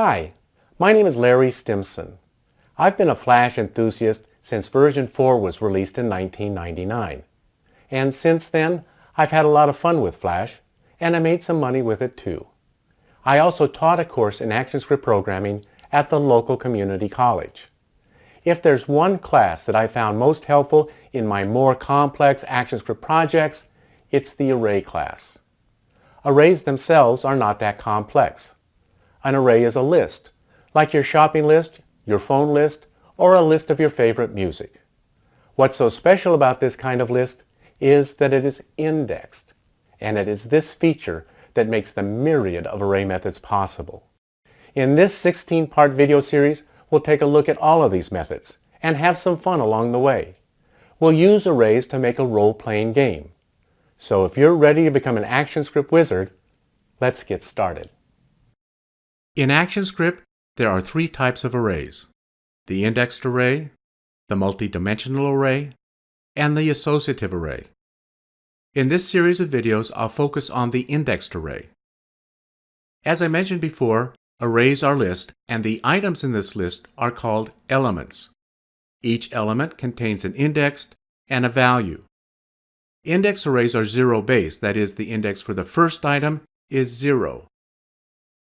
Hi, my name is Larry Stimson. I've been a Flash enthusiast since version 4 was released in 1999. And since then, I've had a lot of fun with Flash, and I made some money with it too. I also taught a course in ActionScript programming at the local community college. If there's one class that I found most helpful in my more complex ActionScript projects, it's the array class. Arrays themselves are not that complex. An array is a list, like your shopping list, your phone list, or a list of your favorite music. What's so special about this kind of list is that it is indexed, and it is this feature that makes the myriad of array methods possible. In this 16-part video series, we'll take a look at all of these methods and have some fun along the way. We'll use arrays to make a role-playing game. So if you're ready to become an ActionScript wizard, let's get started. In ActionScript, there are three types of arrays: the indexed array, the multidimensional array, and the associative array. In this series of videos, I'll focus on the indexed array. As I mentioned before, arrays are lists, and the items in this list are called elements. Each element contains an index and a value. Index arrays are zero-based, that is, the index for the first item is 0.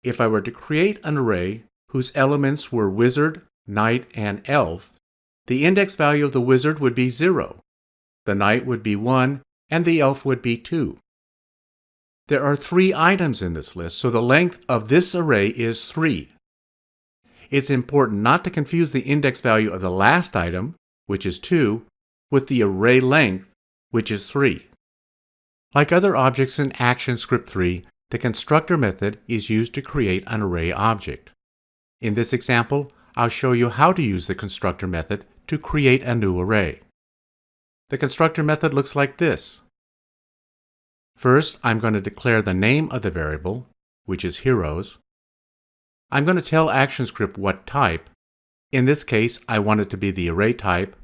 If I were to create an array whose elements were wizard, knight, and elf, the index value of the wizard would be 0, the knight would be 1, and the elf would be 2. There are 3 items in this list, so the length of this array is 3. It's important not to confuse the index value of the last item, which is 2, with the array length, which is 3. Like other objects in ActionScript 3, the constructor method is used to create an array object. In this example, I'll show you how to use the constructor method to create a new array. The constructor method looks like this. First, I'm going to declare the name of the variable, which is heroes. I'm going to tell ActionScript what type. In this case, I want it to be the array type.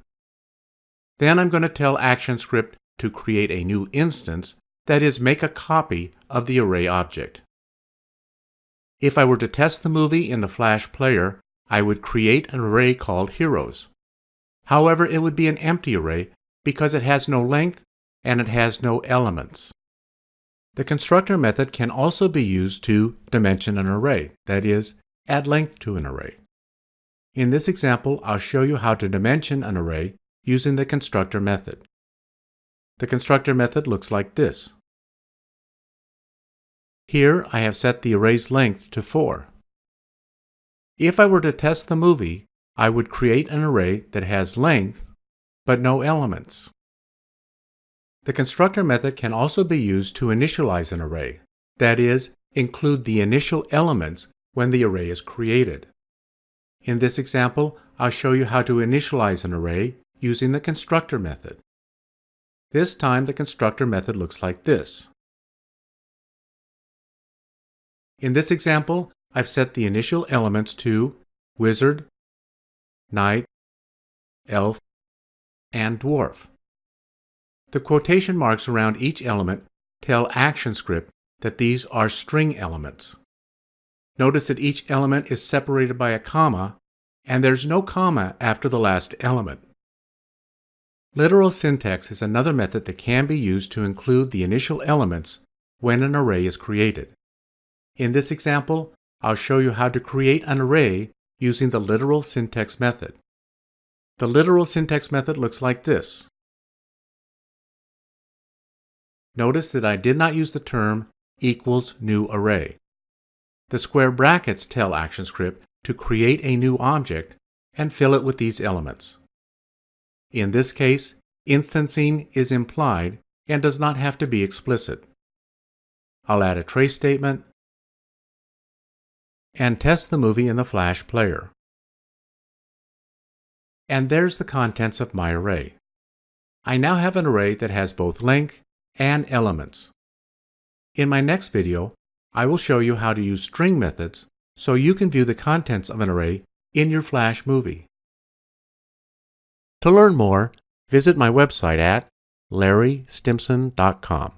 Then I'm going to tell ActionScript to create a new instance, that is, make a copy of the array object. If I were to test the movie in the Flash player, I would create an array called heroes. However, it would be an empty array because it has no length and it has no elements. The constructor method can also be used to dimension an array, that is, add length to an array. In this example, I'll show you how to dimension an array using the constructor method. The constructor method looks like this. Here I have set the array's length to 4. If I were to test the movie, I would create an array that has length but no elements. The constructor method can also be used to initialize an array, that is, include the initial elements when the array is created. In this example, I'll show you how to initialize an array using the constructor method. This time the constructor method looks like this. In this example, I've set the initial elements to wizard, knight, elf, and dwarf. The quotation marks around each element tell ActionScript that these are string elements. Notice that each element is separated by a comma, and there's no comma after the last element. Literal syntax is another method that can be used to include the initial elements when an array is created. In this example, I'll show you how to create an array using the literal syntax method. The literal syntax method looks like this. Notice that I did not use the term equals new array. The square brackets tell ActionScript to create a new object and fill it with these elements. In this case, instancing is implied and does not have to be explicit. I'll add a trace statement and test the movie in the Flash player. And there's the contents of my array. I now have an array that has both length and elements. In my next video, I will show you how to use string methods so you can view the contents of an array in your Flash movie. To learn more, visit my website at larrystimson.com.